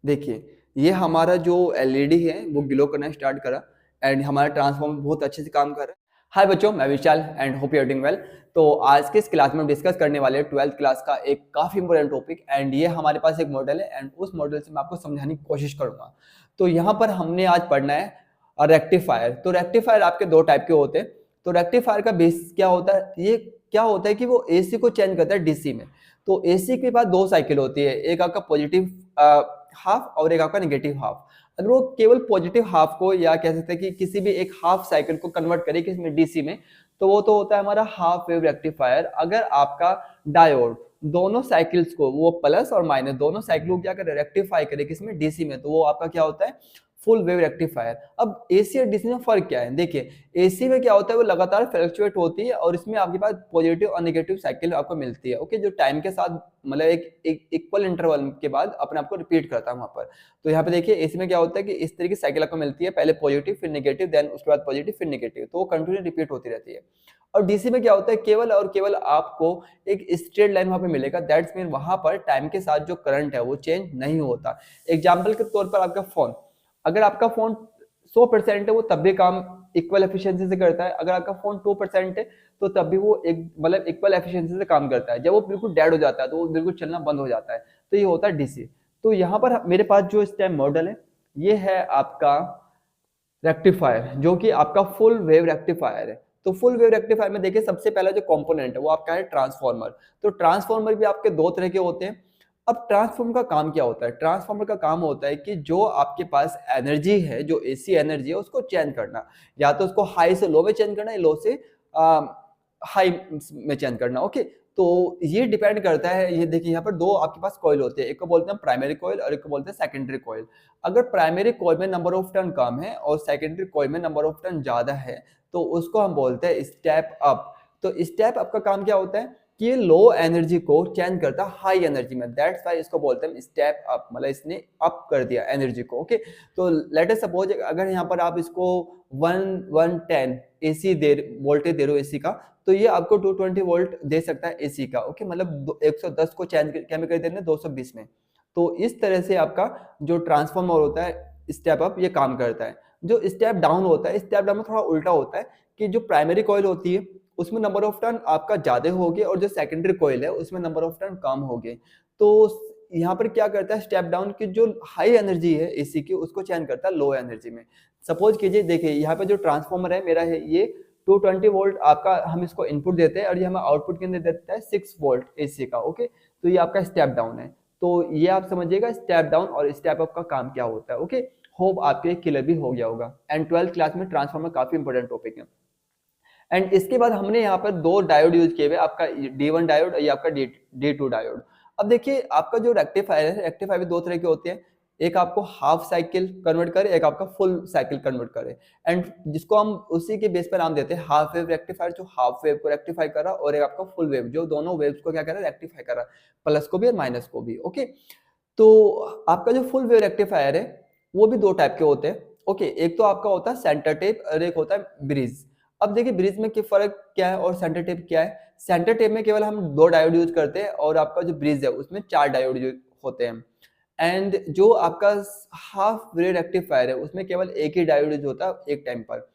देखिए, ये हमारा जो एलईडी है वो ग्लो करना स्टार्ट करा एंड हमारा ट्रांसफॉर्मर बहुत अच्छे से काम कर रहा है। हाय बच्चों, मैं Vishal and hope you are doing well. तो आज के इस क्लास में हम डिस्कस करने वाले हैं 12th क्लास का एक काफी इंपॉर्टेंट टॉपिक एंड ये हमारे पास एक मॉडल है एंड उस मॉडल से मैं आपको समझाने की कोशिश करूंगा। तो यहाँ पर हमने आज पढ़ना है रेक्टिफायर। तो रेक्टिफायर आपके दो टाइप के होते हैं। तो रेक्टिफायर का बेस क्या होता है, ये क्या होता है कि वो एसी को चेंज करता है डीसी में। तो एसी के बाद दो साइकिल होती है, एक आपका पॉजिटिव हाफ और एक आपका नेगेटिव हाफ। अगर वो केवल पॉजिटिव हाफ को या कह सकते हैं कि किसी भी एक हाफ साइकिल को कन्वर्ट करे किसमें डीसी में, तो वो तो होता है हमारा हाफ वेव रेक्टिफायर। अगर आपका डायोड दोनों साइकिल्स को, वो प्लस और माइनस दोनों साइकिल को क्या करे, रेक्टिफाई करे किसमें, डीसी में, तो वो आपका क्या होता है, फुल वेव रेक्टिफायर। अब एसी और डीसी में फर्क क्या है, देखिए एसी में क्या होता है वो लगातार फ्लक्चुएट होती है और इसमें आपके पास पॉजिटिव और नेगेटिव साइकिल आपको मिलती है। ओके, जो टाइम के साथ मतलब एक इक्वल इंटरवल के बाद अपने आप को रिपीट करता है वहां पर। तो यहाँ पे देखिए एसी में क्या होता है कि इस तरह की साइकिल आपको मिलती है, पहले पॉजिटिव फिर नेगेटिव, देन उसके बाद पॉजिटिव फिर नेगेटिव, तो वो कंटिन्यू रिपीट होती रहती है। और डीसी में क्या होता है, केवल और केवल आपको एक स्ट्रेट लाइन वहां पे मिलेगा, दैट्स मीन वहां पर टाइम के साथ जो करंट है वो चेंज नहीं होता। एग्जाम्पल के तौर पर आपका फोन, अगर आपका फोन 100% है वो तब भी काम इक्वल एफिशिएंसी से करता है। अगर आपका फोन 2% है तो तब भी वो एक मतलब इक्वल एफिशिएंसी से काम करता है। जब वो बिल्कुल डेड हो जाता है तो वो बिल्कुल चलना बंद हो जाता है। तो ये होता है डीसी। तो यहाँ पर मेरे पास जो इस टाइम मॉडल है ये है आपका रेक्टिफायर, जो कि आपका फुल वेव रेक्टिफायर है। तो फुल वेव रेक्टिफायर में देखिए सबसे पहला जो कंपोनेंट है वो आपका है ट्रांसफार्मर। तो ट्रांसफार्मर भी आपके दो तरह के होते हैं। अब ट्रांसफार्मर का काम क्या होता है, ट्रांसफार्मर का काम होता है कि जो आपके पास एनर्जी है, जो एसी एनर्जी है उसको चेंज करना, या तो उसको हाई से लो में चेंज करना, या लो से हाई में चेंज करना। ओके, तो ये डिपेंड करता है। ये देखिए यहाँ पर दो आपके पास कॉइल होते हैं, एक को बोलते हैं प्राइमरी कॉइल और एक को बोलते हैं सेकेंडरी कॉइल। अगर प्राइमरी कॉइल में नंबर ऑफ टर्न कम है और सेकेंडरी कॉइल में नंबर ऑफ टर्न ज्यादा है तो उसको हम बोलते हैं स्टेप अप। तो स्टेप अप का काम क्या होता है कि ये लो एनर्जी को चेंज करता है हाई एनर्जी में, दैट्स वाई इसको बोलते हैं स्टेप अप, मतलब इसने अप कर दिया एनर्जी को। ओके, तो लेट अस सपोज अगर यहाँ पर आप इसको 110 एसी दे वोल्टेज दे रहे हो एसी का, तो ये आपको 220 वोल्ट दे सकता है एसी का। ओके, मतलब 110 को चेंज क्या में कर देना 220 में। तो इस तरह से आपका जो ट्रांसफार्मर होता है स्टेप अप ये काम करता है। जो स्टेप डाउन होता है, स्टेप डाउन में थोड़ा उल्टा होता है कि जो प्राइमरी कॉइल होती है उसमें नंबर ऑफ टर्न आपका ज्यादा होगी और जो सेकेंडरी कॉइल है उसमें नंबर ऑफ टर्न कम होगी। तो यहाँ पर क्या करता है, स्टेप डाउन की जो हाई एनर्जी है एसी की उसको चेंज करता है लो एनर्जी में। सपोज कीजिए, देखिए यहाँ पे जो ट्रांसफार्मर है मेरा है ये 220 वोल्ट आपका, हम इसको इनपुट देते हैं और ये हमें आउटपुट के अंदर देता है 6 वोल्ट एसी का। ओके, तो ये आपका स्टेप डाउन है। तो ये आप समझिएगा स्टेप डाउन और स्टेप अप का काम क्या होता है। ओके, होप आपके क्लियर भी हो गया होगा। एंड 12th क्लास में ट्रांसफार्मर काफी इंपॉर्टेंट टॉपिक है। एंड इसके बाद हमने यहाँ पर दो डायोड यूज किए हुए, आपका D1 डायोड और ये आपका D2 डायोड। अब देखिए आपका जो रेक्टिफायर है, रेक्टिफायर दो तरह के होते हैं, एक आपको हाफ साइकिल कन्वर्ट करे, एक आपका फुल साइकिल कन्वर्ट करे। एंड जिसको हम उसी के बेस पर नाम देते हैं हाफ वेव रेक्टिफायर, जो हाफ वेव को रेक्टिफाई कर रहा, और एक आपका फुल वेव जो दोनों वेव्स को क्या कर रहा है, रेक्टिफाई कर रहा, प्लस को भी और माइनस को भी। ओके, तो आपका जो फुल वेव रेक्टिफायर है वो भी दो टाइप के होते हैं। ओके, एक तो आपका होता है सेंटर टेप और एक होता है ब्रिज। अब देखिए ब्रिज में क्या फर्क क्या है और सेंटर टेप क्या है। सेंटर टेप में केवल हम दो डायोड यूज करते हैं और आपका जो ब्रिज है उसमें चार डायोड होते हैं। एंड जो आपका हाफ वेव रेक्टिफायर है उसमें केवल एक ही डायोड यूज होता है एक टाइम पर।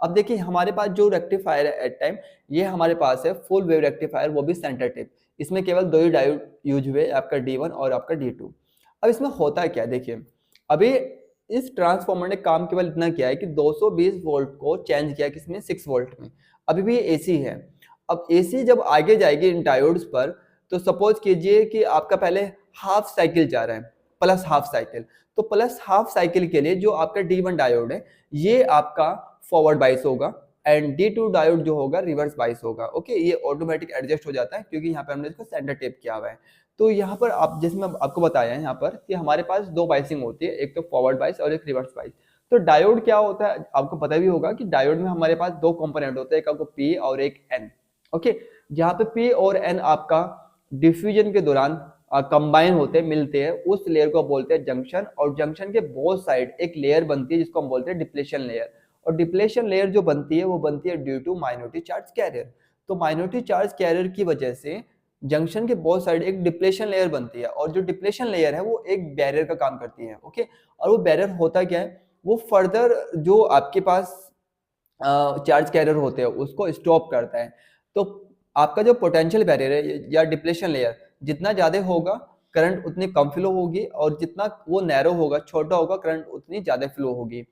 अब देखिए हमारे पास जो रेक्टिफायर है एट टाइम, ये हमारे पास है फुल वेव रेक्टिफायर, वो भी सेंटर टेप। इसमें केवल दो ही डायोड यूज हुए, आपका D1 और आपका D2। अब इसमें होता क्या है, देखिए अभी इस ट्रांसफार्मर ने काम केवल इतना किया है कि 220 वोल्ट को चेंज किया किसमें, 6 वोल्ट में। अभी भी एसी है। अब एसी जब आगे जाएगी इन डायोड्स पर, तो सपोज कीजिए कि आपका पहले हाफ साइकिल जा रहा है, प्लस हाफ साइकिल। तो प्लस हाफ साइकिल के लिए जो आपका D1 डायोड है ये आपका फॉरवर्ड बाइस होगा एंड D2 डायोड जो होगा रिवर्स बाइस होगा। ओके, ये ऑटोमेटिक एडजस्ट हो जाता है क्योंकि यहाँ पे हमने इसको सेंटर टेप किया हुआ है। तो यहाँ पर आप, जैसे मैं आपको बताया है यहाँ पर कि हमारे पास दो बाइसिंग होती है, एक तो फॉरवर्ड बाइस और एक रिवर्स बाइस। तो डायोड क्या होता है आपको पता भी होगा कि डायोड में हमारे पास दो कंपोनेंट होते हैं, एक आपको P और एक N। ओके, जहाँ पे P और N आपका डिफ्यूजन के दौरान कंबाइन होते हैं, मिलते हैं, उस लेयर को बोलते हैं जंक्शन। और जंक्शन के बोथ साइड एक लेयर बनती है जिसको हम बोलते हैं डिप्लेशन लेयर। और डिप्लेशन लेयर जो बनती है वो बनती है due to minority charge carrier. तो माइनॉरिटी चार्ज कैरियर की वजह से जंक्शन के बहुत साइड एक डिप्लेशन लेयर बनती है, और जो डिप्लेशन लेयर है वो एक बैरियर का काम करती है। ओके, और वो बैरियर होता क्या है, वो फर्दर जो आपके पास चार्ज कैरियर होते हैं उसको स्टॉप करता है। तो आपका जो पोटेंशियल बैरियर है या डिप्लेशन लेयर जितना ज़्यादा होगा, करंट उतनी कम फ्लो होगी, और जितना वो नैरो होगा, छोटा होगा, करंट उतनी ज़्यादा फ्लो होगी।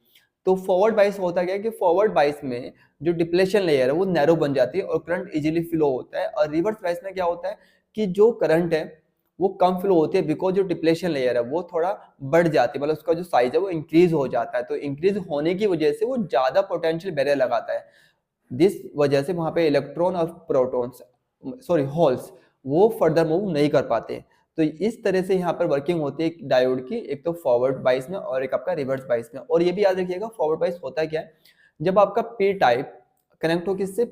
तो फॉरवर्ड बाइस होता क्या है कि फॉरवर्ड बाइस में जो डिप्लेशन लेयर है वो नैरो बन जाती है और करंट इजीली फ्लो होता है, और रिवर्स बाइस में क्या होता है कि जो करंट है वो कम फ्लो होती है, बिकॉज जो डिप्लेशन लेयर है वो थोड़ा बढ़ जाती है, मतलब उसका जो साइज है वो इंक्रीज हो जाता है। तो इंक्रीज होने की वजह से वो ज़्यादा पोटेंशियल बैरियर लगाता है, जिस वजह से वहाँ पे इलेक्ट्रॉन और प्रोटॉन्स, सॉरी होल्स, वो फर्दर मूव नहीं कर पाते। तो इस तरह से यहाँ पर वर्किंग होती है डायोड की, एक तो फॉरवर्ड बाइस में और एक आपका रिवर्स बाइस में। और ये भी याद रखिएगा फॉरवर्ड बाइस होता क्या है, जब आपका पी टाइप कनेक्ट हो किससे,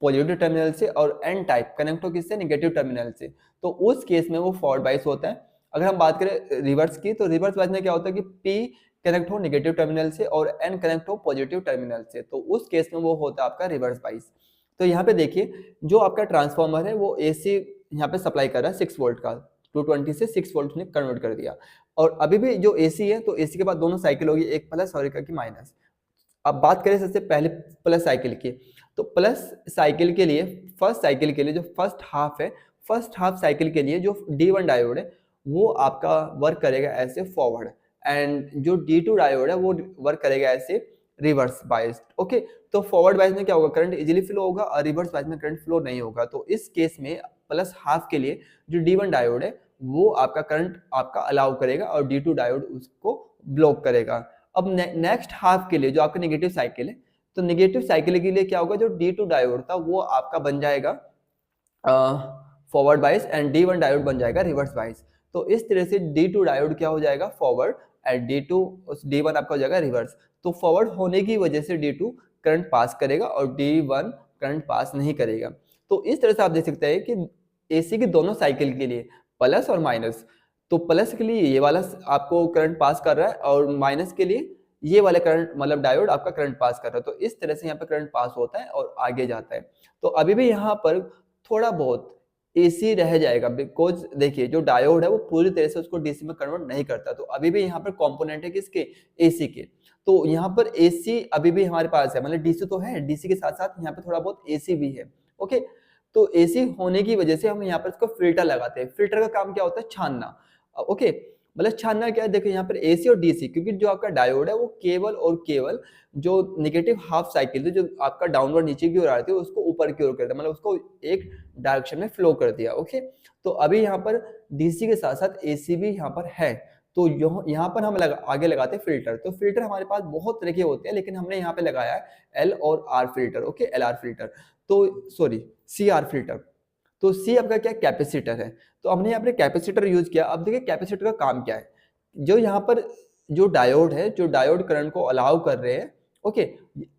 पॉजिटिव टर्मिनल से, और एन टाइप कनेक्ट हो किससे, नेगेटिव टर्मिनल से, तो उस केस में वो फॉरवर्ड बाइस होता है। अगर हम बात करें रिवर्स की, तो रिवर्स बाइस में क्या होता है कि पी कनेक्ट हो नेगेटिव टर्मिनल से और एन कनेक्ट हो पॉजिटिव टर्मिनल से, तो उस केस में वो होता है आपका रिवर्स बाइस। तो यहाँ पे देखिए जो आपका ट्रांसफार्मर है वो एसी यहाँ पे सप्लाई कर रहा है 6 वोल्ट का, 220 से 6 वोल्ट ने कन्वर्ट कर दिया। और अभी भी जो एसी है, तो एसी के बाद दोनों साइकिल होगी, एक प्लस और एक की माइनस। अब बात करें सबसे पहले प्लस साइकिल की, तो प्लस साइकिल के लिए, फर्स्ट साइकिल के लिए जो फर्स्ट हाफ है, फर्स्ट हाफ साइकिल के लिए जो D1 डायोड है वो आपका वर्क करेगा ऐसे फॉरवर्ड, एंड जो D2 डायोड है वो वर्क करेगा ऐसे रिवर्स बाइस्ड। ओके, तो फॉरवर्ड बाइस में क्या होगा, करंट इजीली फ्लो होगा, और रिवर्स बाइस में करंट फ्लो नहीं होगा। तो इस केस में प्लस हाफ के लिए जो D1 डायोड है वो आपका करंट आपका अलाउ करेगा, और D2 डायोड उसको ब्लॉक करेगा। अब नेक्स्ट हाफ के लिए जो आपका नेगेटिव साइकिल है, तो नेगेटिव साइकिल के लिए क्या होगा, जो D2 डायोड था वो आपका बन जाएगा फॉरवर्ड बाइस, एंड D1 डायोड बन जाएगा रिवर्स बाइस। तो इस तरह से D2 डायोड क्या हो जाएगा, फॉरवर्ड, एंड D1 आपका हो जाएगा रिवर्स। तो फॉरवर्ड होने की वजह से D2 करंट पास करेगा और D1 करंट पास नहीं करेगा। तो इस तरह से आप देख सकते हैं कि एसी की दोनों साइकिल के लिए प्लस और माइनस, तो प्लस के लिए ये वाला आपको करंट पास कर रहा है, और माइनस के लिए ये वाला करंट, मतलब डायोड आपका करंट पास कर रहा है। तो इस तरह से यहाँ पे करंट पास होता है और आगे जाता है। तो अभी भी यहाँ पर थोड़ा बहुत एसी रह जाएगा, बिकॉज देखिए जो डायोड है वो पूरी तरह से उसको डीसी में कन्वर्ट नहीं करता। तो अभी भी यहाँ पर कंपोनेंट है किसके, एसी के। तो यहाँ पर एसी अभी भी हमारे पास है, मतलब डीसी तो है, डीसी के साथ साथ यहाँ पे थोड़ा बहुत एसी भी है। ओके, तो एसी होने की वजह से हम यहाँ पर इसको फिल्टर लगाते हैं। फिल्टर का काम क्या होता है, छानना। ओके, मतलब छानना क्या है, देखिए यहाँ पर एसी और डीसी, क्योंकि जो आपका डायोड है वो केवल और केवल जो नेगेटिव हाफ साइकिल थी, जो आपका डाउनवर्ड नीचे की ओर आ रही थी, उसको ऊपर की ओर कर दिया, मतलब उसको एक डायरेक्शन में फ्लो कर दिया। ओके, तो अभी यहाँ पर डीसी के साथ साथ एसी भी यहाँ पर है। तो यहाँ पर हम आगे लगाते हैं फिल्टर। तो फिल्टर हमारे पास बहुत तरह के होते हैं, लेकिन हमने यहाँ पे लगाया है एल और R filter. Okay, L R filter, तो सॉरी सी आर फिल्टर। तो सी आपका क्या, कैपेसिटर है। तो हमने यहाँ पर कैपेसिटर यूज किया। अब देखिए कैपेसिटर का काम क्या है, जो यहाँ पर जो डायोड है, जो डायोड करंट को अलाउ कर रहे हैं। ओके,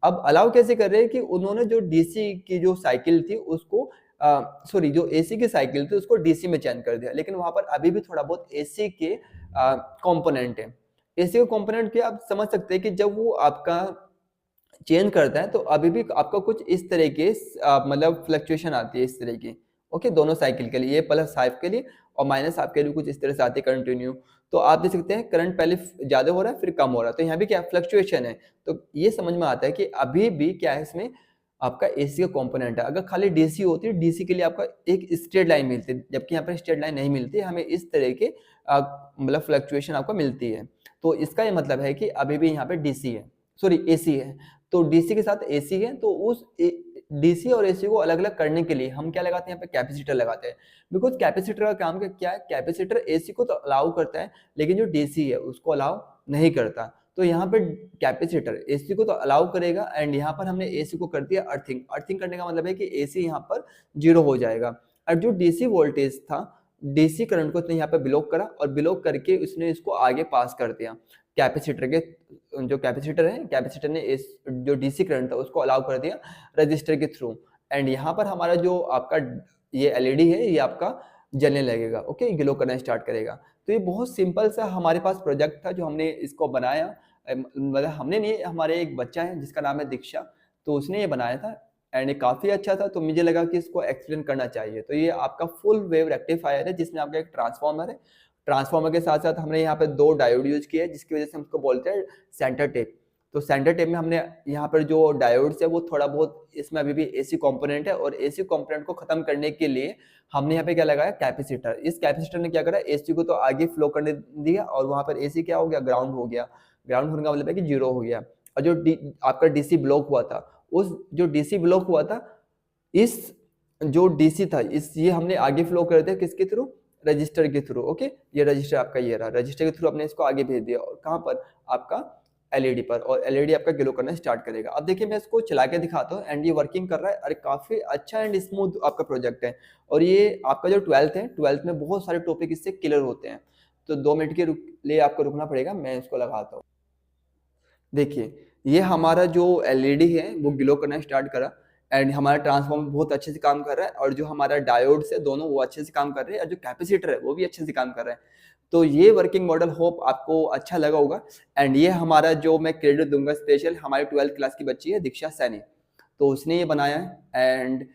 अब अलाउ कैसे कर रहे हैं कि उन्होंने जो डीसी की जो साइकिल थी उसको, सॉरी जो एसी की साइकिल थी उसको डीसी में चेंज कर दिया, लेकिन वहां पर अभी भी थोड़ा बहुत एसी के कंपोनेंट है। एसी के कंपोनेंट के आप समझ सकते हैं कि जब वो आपका चेंज करता है तो अभी भी आपका कुछ इस तरह के मतलब फ्लक्चुएशन आती है इस तरह की। ओके, दोनों साइकिल के लिए, ये प्लस हाफ के लिए और माइनस हाफ के लिए कुछ इस तरह से आती है कंटिन्यू। तो आप देख सकते हैं करंट पहले ज्यादा हो रहा है फिर कम हो रहा है, तो यहाँ भी क्या फ्लक्चुएशन है। तो ये समझ में आता है कि अभी भी क्या है, इसमें आपका एसी का कंपोनेंट है। अगर खाली डीसी होती है, डीसी के लिए आपका एक स्ट्रेट लाइन मिलती है, जबकि यहाँ पर स्ट्रेट लाइन नहीं मिलती, हमें इस तरह के मतलब फ्लक्चुएशन आपको मिलती है। तो इसका ये मतलब है कि अभी भी यहाँ पे डीसी है, सॉरी एसी है। तो डीसी के साथ एसी है, तो उस डीसी और एसी को अलग अलग करने के लिए हम क्या लगाते हैं, यहाँ पे कैपेसिटर लगाते हैं। बिकॉज कैपेसिटर का काम क्या है, कैपेसिटर एसी को तो अलाउ करता है, लेकिन जो डीसी है उसको अलाउ नहीं करता। तो यहाँ पे कैपेसिटर एसी को तो अलाउ करेगा, एंड यहाँ पर हमने एसी को कर दिया अर्थिंग। अर्थिंग करने का मतलब है कि एसी यहाँ पर 0 हो जाएगा, और जो डीसी वोल्टेज था, डीसी करंट को इसने यहाँ पे ब्लॉक करा, और ब्लॉक करके उसने इसको आगे पास कर दिया कैपेसिटर के, जो कैपेसिटर है, कैपेसिटर ने इस जो डीसी करंट था उसको अलाउ कर दिया रजिस्टर के थ्रू। एंड यहाँ पर हमारा जो आपका ये एलईडी है ये आपका जलने लगेगा। ओके, ग्लो करना स्टार्ट करेगा। तो ये बहुत सिंपल सा हमारे पास प्रोजेक्ट था जो हमने इसको बनाया, मतलब हमने नहीं, हमारे एक बच्चा है जिसका नाम है दीक्षा, तो उसने ये बनाया था। एंड ये काफ़ी अच्छा था, तो मुझे लगा कि इसको एक्सप्लेन करना चाहिए। तो ये आपका फुल वेव रेक्टिफायर है जिसमें आपका एक ट्रांसफार्मर है। ट्रांसफार्मर के साथ साथ हमने यहाँ पे 2 डायोड यूज़ किए हैं जिसकी वजह से हम उसको बोलते हैं सेंटर टेप। तो सेंटर टेप में हमने यहाँ पर जो डायोड्स है वो थोड़ा बहुत, इसमें अभी भी एसी कंपोनेंट है और एसी कंपोनेंट को खत्म करने के लिए हमने यहाँ पे क्या लगाया, कैपेसिटर। इस कैपेसिटर ने क्या करा, एसी को तो आगे फ्लो करने दिया और वहाँ पर एसी क्या हो गया, ग्राउंड हो गया। ग्राउंड होने का मतलब है कि जीरो हो गया। और जो आपका डीसी ब्लॉक हुआ था, उस जो डीसी ब्लॉक हुआ था, इस जो डीसी था इस ये हमने आगे फ्लो कर दिया किसके थ्रू, रजिस्टर के थ्रू। ओके, ये रजिस्टर आपका ये रहा, रजिस्टर के थ्रू हमने इसको आगे भेज दिया और कहाँ पर, आपका एलईडी पर, और एलईडी आपका ग्लो करना स्टार्ट करेगा। अब देखिए मैं इसको चला के दिखाता हूँ एंड ये वर्किंग कर रहा है। अरे काफी अच्छा एंड स्मूथ आपका प्रोजेक्ट है। और ये आपका जो 12th है, 12th में बहुत सारे टॉपिक इससे क्लियर होते हैं। तो 2 मिनट के लिए आपको रुकना पड़ेगा, मैं इसको लगाता हूँ। देखिए ये हमारा जो एलईडी है वो ग्लो करना स्टार्ट करा एंड हमारा ट्रांसफार्मर बहुत अच्छे से काम कर रहा है और जो हमारा डायोड्स है दोनों वो अच्छे से काम कर रहे हैं और जो कैपेसिटर है वो भी अच्छे से काम कर रहा है। तो ये वर्किंग मॉडल होप आपको अच्छा लगा होगा। एंड ये हमारा जो मैं क्रेडिट दूंगा स्पेशल हमारे 12th क्लास की बच्ची है दीक्षा सैनी, तो उसने ये बनाया है एंड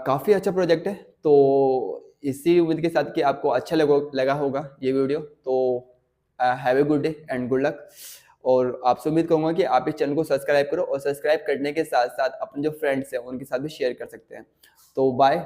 काफ़ी अच्छा प्रोजेक्ट है। तो इसी उम्मीद के साथ कि आपको अच्छा लगा होगा ये वीडियो। तो have a good day and good luck. और आपसे उम्मीद करूंगा कि आप इस चैनल को सब्सक्राइब करो और सब्सक्राइब करने के साथ साथ अपने जो फ्रेंड्स हैं उनके साथ भी शेयर कर सकते हैं। तो बाय।